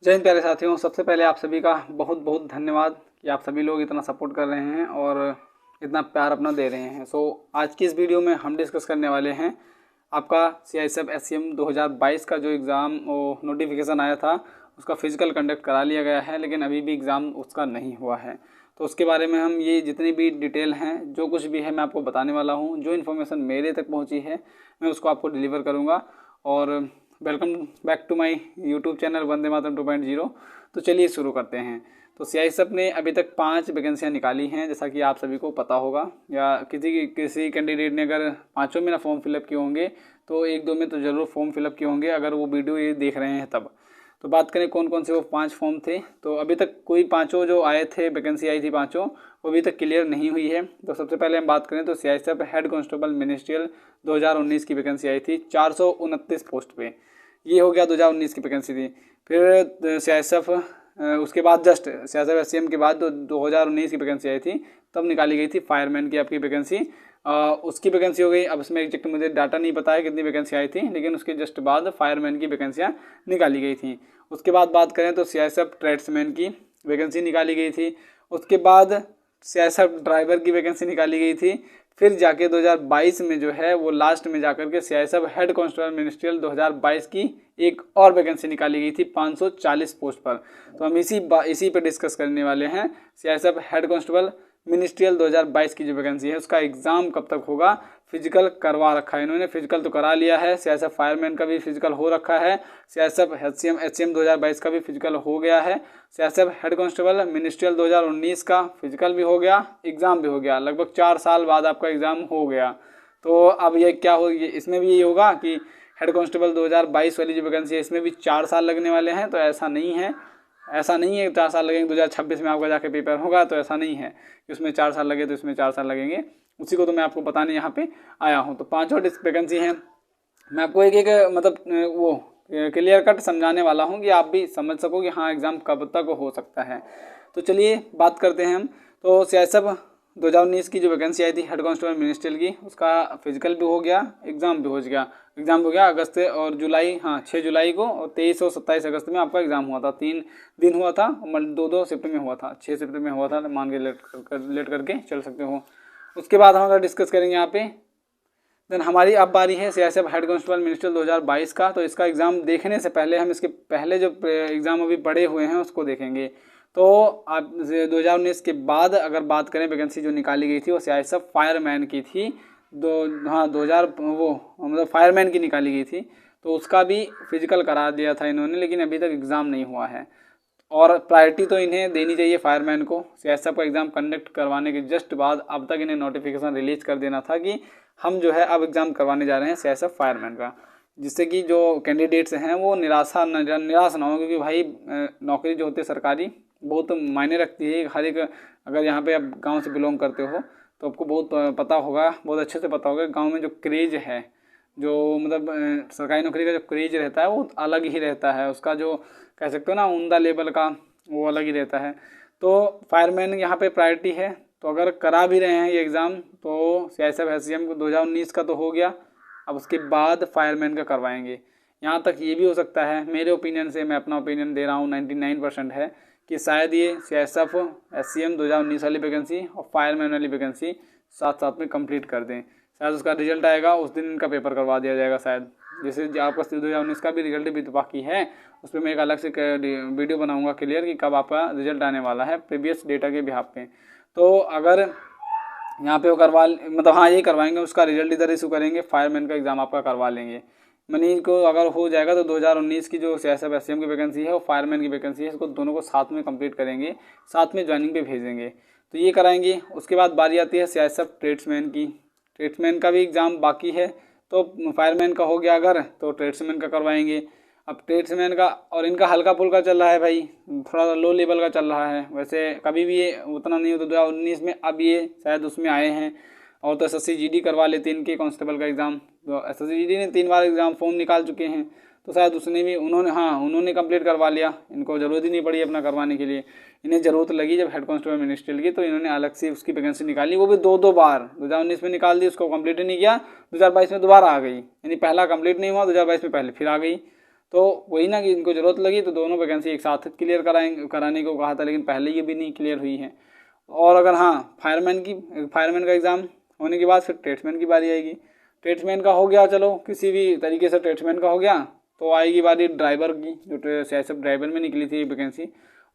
जय हिंद प्यारे साथियों। सबसे पहले आप सभी का बहुत बहुत धन्यवाद कि आप सभी लोग इतना सपोर्ट कर रहे हैं और इतना प्यार अपना दे रहे हैं। आज की इस वीडियो में हम डिस्कस करने वाले हैं आपका CISF SCM 2022 का जो एग्ज़ाम नोटिफिकेशन आया था उसका फिजिकल कंडक्ट करा लिया गया है, लेकिन अभी भी एग्ज़ाम उसका नहीं हुआ है। तो उसके बारे में हम ये जितनी भी डिटेल हैं, जो कुछ भी है, मैं आपको बताने वाला हूँ। जो इन्फॉर्मेशन मेरे तक पहुँची है मैं उसको आपको डिलीवर करूँगा। और welcome back to my YouTube channel Vande Mataram 2.0। तो चलिए शुरू करते हैं। तो CISF ने अभी तक 5 वैकेंसियाँ निकाली हैं, जैसा कि आप सभी को पता होगा, या किसी कैंडिडेट ने अगर पाँचों में ना फॉर्म फिलअप किए होंगे तो एक दो में तो ज़रूर फॉर्म फिलअप किए होंगे, अगर वो वीडियो ये देख रहे हैं तब। तो बात करें कौन कौन से वो 5 फॉर्म थे, तो अभी तक कोई पाँचों जो आए थे, वैकेंसी आई थी पाँचों, वो अभी तक क्लियर नहीं हुई है। तो सबसे पहले हम बात करें तो CISF हेड कांस्टेबल मिनिस्ट्रियल 2019 की वैकेंसी आई थी 429 पोस्ट पे। ये हो गया 2019 की वैकेंसी थी। फिर CISF उसके बाद जस्ट CISF SCM के बाद 2019 की वैकेंसी आई थी, तब निकाली गई थी फायरमैन की आपकी वैकेंसी। उसकी वैकेंसी हो गई। अब इसमें एग्जैक्ट मुझे डाटा नहीं पता है कितनी वैकेंसी आई थी, लेकिन उसके जस्ट बाद फायरमैन की वैकेंसियाँ निकाली गई थी। उसके बाद बात करें तो CISF ट्रेड्समैन की वैकेंसी निकाली गई थी। उसके बाद CISF ड्राइवर की वैकेंसी निकाली गई थी। फिर जाके 2022 में जो है वो लास्ट में जाकर के CISF हेड कांस्टेबल मिनिस्ट्रियल 2022 की एक और वैकेंसी निकाली गई थी 540 पोस्ट पर। तो हम इसी पे डिस्कस करने वाले हैं। CISF हेड कांस्टेबल मिनिस्ट्रियल 2022 की जो वैकेंसी है उसका एग्ज़ाम कब तक होगा। फिजिकल करवा रखा है इन्होंने, फिजिकल तो करा लिया है। CISF फायरमैन का भी फिजिकल हो रखा है। CISF SCM 2022 का भी फिजिकल हो गया है। CISF हेड कांस्टेबल मिनिस्ट्रियल 2019 का फिजिकल भी हो गया, एग्ज़ाम भी हो गया। लगभग 4 साल बाद आपका एग्ज़ाम हो गया। तो अब ये क्या हो, ये इसमें भी ये होगा कि हेड कांस्टेबल 2022 वाली जो वैकेंसी है इसमें भी 4 साल लगने वाले हैं। तो ऐसा नहीं है 4 साल लगेंगे। 2026 में आपका जाके पेपर होगा, तो ऐसा नहीं है कि उसमें 4 साल लगे तो इसमें 4 साल लगेंगे। उसी को तो मैं आपको बताने यहाँ पे आया हूँ। तो 5 और वैकेंसी हैं। मैं आपको एक मतलब वो क्लियर कट समझाने वाला हूँ कि आप भी समझ सको कि हाँ एग्ज़ाम कब तक हो सकता है। तो चलिए बात करते हैं हम। तो CISF 2019 की जो वैकेंसी आई थी हेड कांस्टेबल मिनिस्ट्रियल की, उसका फिजिकल भी हो गया, एग्ज़ाम भी हो गया अगस्त और जुलाई, हाँ 6 जुलाई को, और 23 और 27 अगस्त में आपका एग्ज़ाम हुआ था। 3 दिन हुआ था, 2 शिफ्ट में हुआ था, 6 शिफ्ट में हुआ था, मान के लेट करके चल सकते हो। उसके बाद हम अगर डिस्कस करेंगे यहाँ पे, देन हमारी अब बारी है CISF हेड कांस्टेबल मिनिस्ट्रियल 2022 का। तो इसका एग्ज़ाम देखने से पहले हम इसके पहले जो एग्ज़ाम अभी पढ़े हुए हैं उसको देखेंगे। तो आप 2019 के बाद अगर बात करें, वैकेंसी जो निकाली गई थी वो CISF फायरमैन की थी। 2000 वो मतलब फायरमैन की निकाली गई थी। तो उसका भी फिजिकल करा दिया था इन्होंने, लेकिन अभी तक एग्ज़ाम नहीं हुआ है। और प्रायोरिटी तो इन्हें देनी चाहिए फायरमैन को। CISF का एग्ज़ाम कंडक्ट करवाने के जस्ट बाद अब तक इन्हें नोटिफिकेशन रिलीज़ कर देना था कि हम जो है अब एग्ज़ाम करवाने जा रहे हैं CISF फायरमैन का, जिससे कि जो कैंडिडेट्स हैं वो निराश ना हो। क्योंकि भाई नौकरी जो होती है सरकारी बहुत मायने रखती है हर एक। अगर यहाँ पे आप गांव से बिलोंग करते हो तो आपको बहुत पता होगा, बहुत अच्छे से पता होगा, गांव में जो क्रेज है, जो मतलब सरकारी नौकरी का जो क्रेज रहता है वो अलग ही रहता है। उसका जो कह सकते हो ना उम्दा लेवल का, वो अलग ही रहता है। तो फायरमैन यहाँ पे प्रायोरिटी है। तो अगर करा भी रहे हैं ये एग्ज़ाम तो CISF SCM 2019 का तो हो गया, अब उसके बाद फायरमैन का करवाएंगे। यहाँ तक ये भी हो सकता है, मेरे ओपिनियन से, मैं अपना ओपिनियन दे रहा हूँ, 99% है कि शायद ये CISF SCM 2019 वाली वैकेंसी और फायरमैन वाली वैकेंसी साथ साथ में कंप्लीट कर दें। शायद उसका रिजल्ट आएगा उस दिन इनका पेपर करवा दिया जाएगा शायद। जैसे आपका 2019 का भी रिजल्ट भी तो बाकी है, उस पर मैं एक अलग से वीडियो बनाऊंगा क्लियर कि कब आपका रिजल्ट आने वाला है प्रीवियस डेटा के बिहाफ पे। तो अगर यहाँ पे वो करवा मतलब हाँ ये करवाएंगे, उसका रिजल्ट इधर इशू करेंगे, फायरमैन का एग्ज़ाम आपका करवा लेंगे। मनी को अगर हो जाएगा तो 2019 की जो CISF SCM की वैकेंसी है और फायरमैन की वैकेंसी है, इसको दोनों को साथ में कंप्लीट करेंगे, साथ में ज्वाइनिंग पे भेजेंगे। तो ये कराएंगे। उसके बाद बारी आती है CISF ट्रेड्समैन की। ट्रेड्समैन का भी एग्ज़ाम बाकी है। तो फायरमैन का हो गया अगर, तो ट्रेड्समैन का करवाएंगे। अब ट्रेड्समैन का और इनका हल्का फुल्का चल रहा है भाई, थोड़ा लो लेवल का चल रहा है। वैसे कभी भी ये उतना नहीं होता 2019 में, अब ये शायद उसमें आए हैं। और तो SSC GD करवा लेते इनके कांस्टेबल का एग्ज़ाम। तो SSC GD ने 3 बार एग्ज़ाम फॉर्म निकाल चुके हैं, तो शायद उसने भी उन्होंने कंप्लीट करवा लिया। इनको ज़रूरत ही नहीं पड़ी अपना करवाने के लिए। इन्हें ज़रूरत लगी जब हेड कांस्टेबल मिनिस्ट्रियल की, तो इन्होंने अलग से उसकी वैकेंसी निकाली, वो भी 2 बार। 2019 में निकाल दी, उसको कंप्लीट ही नहीं किया, 2022 में दोबारा आ गई। यानी पहला कंप्लीट नहीं हुआ, 2022 में पहले फिर आ गई। तो वही ना कि इनको ज़रूरत लगी तो दोनों वैकेंसी एक साथ क्लियर कराने को कहा था, लेकिन पहले ये भी नहीं क्लियर हुई है। और अगर हाँ फायरमैन का एग्ज़ाम होने के बाद फिर ट्रेड्समैन की बारी आएगी। ट्रेड्समैन का हो गया, चलो किसी भी तरीके से ट्रेड्समैन का हो गया, तो आएगी बारी ड्राइवर की, जो CISF ड्राइवर में निकली थी वैकेंसी,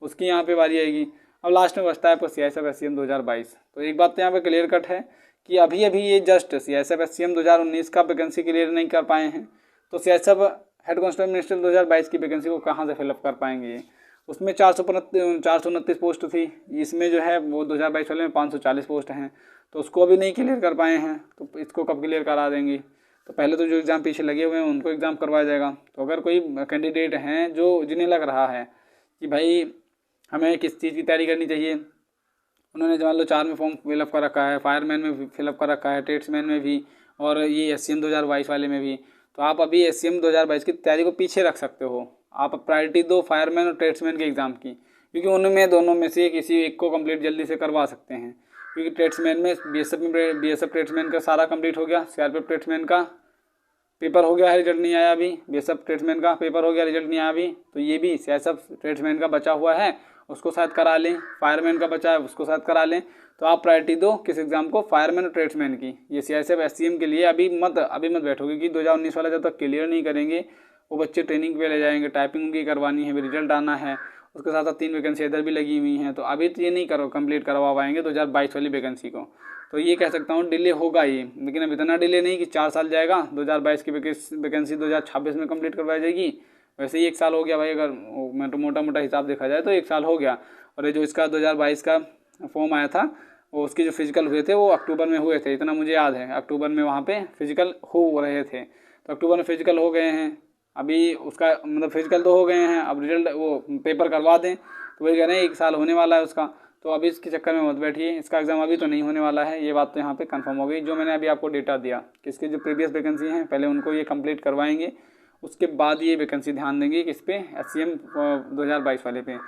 उसकी यहाँ पे बारी आएगी। अब लास्ट में बचता है आपको CISF SCM 2022। तो एक बात तो यहाँ पे क्लियर कट है कि अभी ये जस्ट CISF SCM 2019 का वैकेंसी क्लियर नहीं कर पाए हैं, तो CISF हेड कांस्टेबल मिनिस्टर 2022 की वैकेंसी को कहाँ से फिलअप कर पाएंगे। उसमें 429 पोस्ट थी, इसमें जो है वो 2022 वाले में 540 पोस्ट हैं, तो उसको अभी नहीं क्लियर कर पाए हैं, तो इसको कब क्लियर करा देंगे। तो पहले तो जो एग्ज़ाम पीछे लगे हुए हैं उनको एग्ज़ाम करवाया जाएगा। तो अगर कोई कैंडिडेट हैं जो जिन्हें लग रहा है कि भाई हमें किस चीज़ की तैयारी करनी चाहिए, उन्होंने मान लो 4 में फॉर्म फिलअप कर रखा है, फायरमैन में भी फिलअप कर रखा है, ट्रेड्समैन में भी, और ये SCM 2022 वाले में भी, तो आप अभी SCM 2022 की तैयारी को पीछे रख सकते हो। आप प्रायोरिटी दो फायरमैन और ट्रेड्समैन के एग्ज़ाम की, क्योंकि उनमें दोनों में से किसी एक को कंप्लीट जल्दी से करवा सकते हैं। क्योंकि ट्रेड्समैन में BSF ट्रेड्समैन का सारा कंप्लीट हो गया, CRPF ट्रेड्समैन का पेपर हो गया है, रिजल्ट नहीं आया अभी, BSF ट्रेड्समैन का पेपर हो गया, रिजल्ट नहीं आया अभी, तो ये भी CISF ट्रेड्समैन का बचा हुआ है, उसको शायद करा लें। फायरमैन का बचा है, उसको शायद करा लें। तो आप प्रायोरिटी दो किस एग्ज़ाम को, फायरमैन और ट्रेड्समैन की। ये CISF SCM के लिए अभी मत बैठो, क्योंकि 2019 वाला जब तक क्लियर नहीं करेंगे वो बच्चे ट्रेनिंग पे ले जाएंगे, टाइपिंग उनकी करवानी है, रिजल्ट आना है, उसके साथ साथ 3 वैकेंसी इधर भी लगी हुई हैं, तो अभी तो ये नहीं कंप्लीट करवा पाएंगे 2022 वाली वैकेंसी को। तो ये कह सकता हूँ डिले होगा ये, लेकिन अब इतना डिले नहीं कि 4 साल जाएगा, 2022 की वैकेंसी 2026 में कंप्लीट करवाई जाएगी। वैसे ही 1 साल हो गया भाई, अगर मोटा हिसाब देखा जाए तो 1 साल हो गया। और ये जो इसका 2022 का फॉर्म आया था, वो उसके जो फिजिकल हुए थे वो अक्टूबर में हुए थे, इतना मुझे याद है। अक्टूबर में वहाँ पे फिजिकल हो रहे थे, तो अक्टूबर में फिजिकल हो गए हैं। अभी उसका मतलब फिजिकल तो हो गए हैं, अब रिजल्ट वो पेपर करवा दें, तो वही कह रहे हैं 1 साल होने वाला है उसका। तो अभी इसके चक्कर में मत बैठिए, इसका एग्ज़ाम अभी तो नहीं होने वाला है, ये बात तो यहाँ पे कंफर्म हो गई। जो मैंने अभी आपको डेटा दिया कि इसके जो प्रीवियस वैकेंसी हैं पहले उनको ये कंप्लीट करवाएंगे, उसके बाद ये वैकेंसी ध्यान देंगे किस पे, SCM 2022 वाले पे।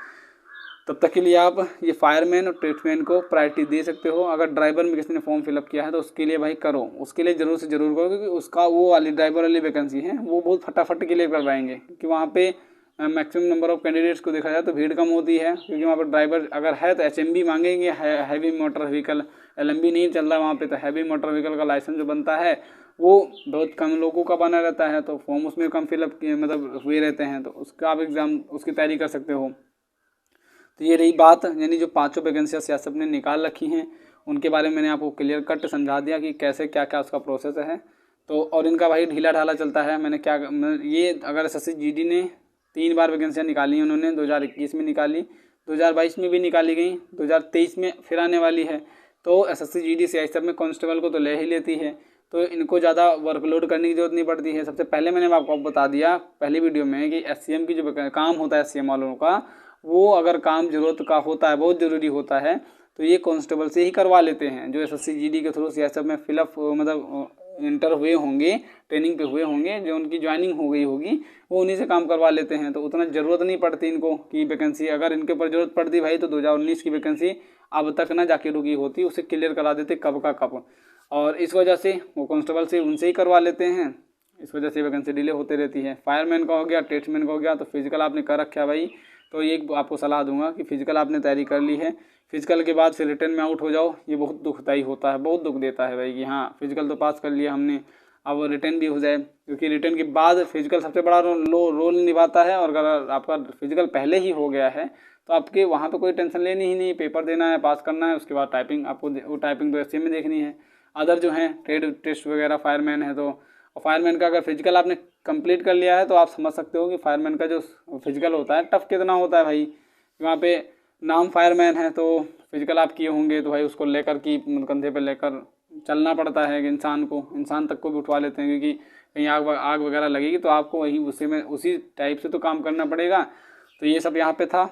तब तक के लिए आप ये फायरमैन और ट्रेड्समैन को प्रायोरिटी दे सकते हो। अगर ड्राइवर में किसी ने फॉर्म फिलअप किया है तो उसके लिए भाई करो, उसके लिए ज़रूर से ज़रूर करो, क्योंकि उसका वो वाली ड्राइवर वाली वैकेंसी है वो बहुत फटाफट क्लियर करवाएंगे, क्योंकि वहाँ पे मैक्सिमम नंबर ऑफ कैंडिडेट्स को देखा जाए तो भीड़ कम होती है। क्योंकि वहाँ पर ड्राइवर अगर है तो HMB मांगेंगे, हैवी मोटर व्हीकल, LMB नहीं चल रहा वहाँ पे, तो हैवी मोटर व्हीकल का लाइसेंस जो बनता है वो बहुत कम लोगों का बना रहता है, तो फॉर्म उसमें कम फिलअप मतलब हुए रहते हैं, तो उसका आप एग्ज़ाम उसकी तैयारी कर सकते हो। तो ये रही बात, यानी जो 5 वैकेंसियाँ सियासत ने निकाल रखी हैं उनके बारे में मैंने आपको क्लियर कट समझा दिया कि कैसे क्या क्या उसका प्रोसेस है। तो और इनका भाई ढीला ढाला चलता है। मैंने क्या ये अगर SSC GD ने 3 बार वैकेंसियाँ निकाली उन्होंने, 2021 में निकाली, 2022 में भी निकाली गई, 2023 में फिर आने वाली है। तो SSC GD CISF में कांस्टेबल को तो ले ही लेती है, तो इनको ज़्यादा वर्कलोड करने की जरूरत नहीं पड़ती है। सबसे पहले मैंने आपको बता दिया पहली वीडियो में कि SCM की जो काम होता है SCM वालों का, वो अगर काम ज़रूरत का होता है, बहुत ज़रूरी होता है, तो ये कांस्टेबल से ही करवा लेते हैं। जो SSC GD के थ्रू CISF में फिलअप मतलब इंटर हुए होंगे, ट्रेनिंग पे हुए होंगे, जो उनकी ज्वाइनिंग हो गई होगी, वो उन्हीं से काम करवा लेते हैं। तो उतना ज़रूरत नहीं पड़ती इनको कि वैकेंसी, अगर इनके ऊपर ज़रूरत पड़ती भाई तो 2019 की वैकेंसी अब तक ना जाके रुकी होती, उसे क्लियर करा देते कब का कब। और इस वजह से वो कांस्टेबल से उनसे ही करवा लेते हैं, इस वजह से वैकेंसी डिले होते रहती है। फायरमैन का हो गया, ट्रेड्समैन का हो गया, तो फिजिकल आपने कर रखा है भाई, तो ये आपको सलाह दूंगा कि फिजिकल आपने तैयारी कर ली है, फिजिकल के बाद फिर रिटर्न में आउट हो जाओ, ये बहुत दुखदायी होता है, बहुत दुख देता है भाई कि हाँ फिजिकल तो पास कर लिया हमने, अब रिटर्न भी हो जाए। क्योंकि रिटर्न के बाद फिजिकल सबसे बड़ा रोल निभाता है, और अगर आपका फिजिकल पहले ही हो गया है तो आपके वहाँ पे कोई टेंशन लेनी ही नहीं, पेपर देना है, पास करना है, उसके बाद टाइपिंग आपको, वो टाइपिंग तो SCM में देखनी है। अदर जो हैं ट्रेड टेस्ट वगैरह फायरमैन है, तो फायरमैन का अगर फिजिकल आपने कंप्लीट कर लिया है तो आप समझ सकते हो कि फायरमैन का जो फिजिकल होता है टफ कितना होता है भाई। वहाँ पे नाम फायरमैन है, तो फिजिकल आप किए होंगे, तो भाई उसको लेकर की कंधे पे लेकर चलना पड़ता है कि इंसान तक को भी उठवा लेते हैं, क्योंकि कहीं आग वगैरह लगेगी तो आपको वही उसी टाइप से तो काम करना पड़ेगा। तो ये सब यहाँ पे था,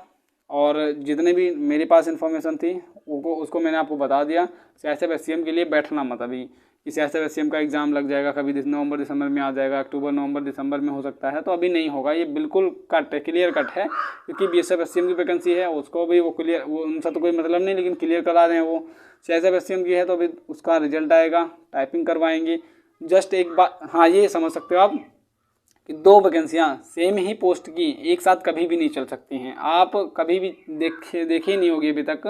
और जितने भी मेरे पास इन्फॉर्मेशन थी उसको मैंने आपको बता दिया। CISF SCM के लिए बैठना मत अभी, कि CISF SCM का एग्ज़ाम लग जाएगा कभी नवंबर दिसंबर में आ जाएगा, अक्टूबर नवंबर दिसंबर में हो सकता है, तो अभी नहीं होगा, ये बिल्कुल कट है, क्लियर कट है। क्योंकि BSF SCM की वैकेंसी है, उसको भी वो क्लियर, वो उनसे तो कोई मतलब नहीं, लेकिन क्लियर करा रहे हैं वो। CISF SCM की है तो अभी उसका रिजल्ट आएगा, टाइपिंग करवाएंगे। जस्ट एक बात हाँ ये समझ सकते हो आप कि 2 वैकेंसियाँ सेम ही पोस्ट की एक साथ कभी भी नहीं चल सकती हैं। आप कभी भी देखी नहीं होगी अभी तक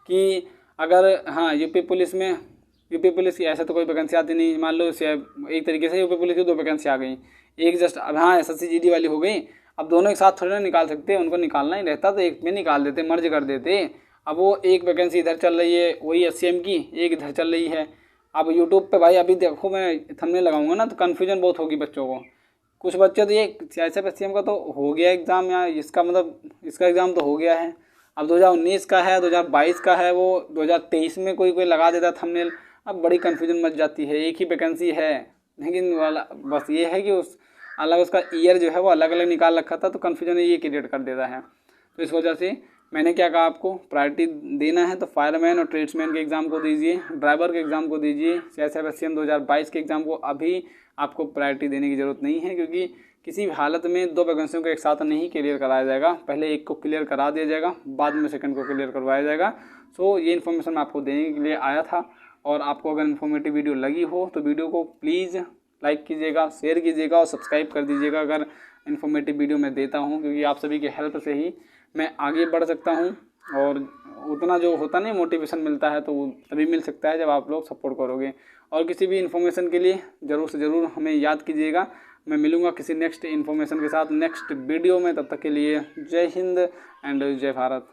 कि अगर हाँ यूपी पुलिस की ऐसे तो कोई वैकेंसी आती नहीं। मान लो एक तरीके से यूपी पुलिस की 2 वैकेंसी आ गई, एक जस्ट अब हाँ SSC GD वाली हो गई। अब दोनों एक साथ थोड़ी ना निकाल सकते, उनको निकालना ही रहता तो एक में निकाल देते, मर्ज कर देते। अब वो एक वैकेंसी इधर चल रही है वही SCM की, एक इधर चल रही है। अब यूट्यूब पे भाई अभी देखो मैं थंबनेल लगाऊंगा ना तो कन्फ्यूजन बहुत होगी बच्चों को। कुछ बच्चे तो ये CISF SCM का तो हो गया एग्ज़ाम, या इसका मतलब इसका एग्ज़ाम तो हो गया है, अब 2019 का है, 2022 का है, वो 2023 में कोई लगा देता थंबनेल। अब बड़ी कन्फ्यूजन मच जाती है। एक ही वैकेंसी है लेकिन वाला बस ये है कि उस अलग उसका ईयर जो है वो अलग अलग निकाल रखा था, तो कन्फ्यूजन ये क्रिएट कर देता है। तो इस वजह से मैंने क्या कहा, आपको प्रायोरिटी देना है तो फायरमैन और ट्रेड्समैन के एग्ज़ाम को दीजिए, ड्राइवर के एग्ज़ाम को दीजिए। CISF SCM 2022 के एग्ज़ाम को अभी आपको प्रायोरिटी देने की ज़रूरत नहीं है, क्योंकि किसी भी हालत में 2 वैकेंसियों को एक साथ नहीं क्लियर कराया जाएगा। पहले एक को क्लियर करा दिया जाएगा, बाद में सेकंड को क्लियर करवाया जाएगा। सो ये इन्फॉर्मेशन मैं आपको देने के लिए आया था। और आपको अगर इन्फॉर्मेटिव वीडियो लगी हो तो वीडियो को प्लीज़ लाइक कीजिएगा, शेयर कीजिएगा और सब्सक्राइब कर दीजिएगा अगर इन्फॉर्मेटिव वीडियो मैं देता हूँ, क्योंकि आप सभी की हेल्प से ही मैं आगे बढ़ सकता हूँ। और उतना जो होता नहीं मोटिवेशन मिलता है तो वो तभी मिल सकता है जब आप लोग सपोर्ट करोगे। और किसी भी इन्फॉर्मेशन के लिए ज़रूर से ज़रूर हमें याद कीजिएगा। मैं मिलूँगा किसी नेक्स्ट इन्फॉर्मेशन के साथ नेक्स्ट वीडियो में। तब तक के लिए जय हिंद एंड जय भारत।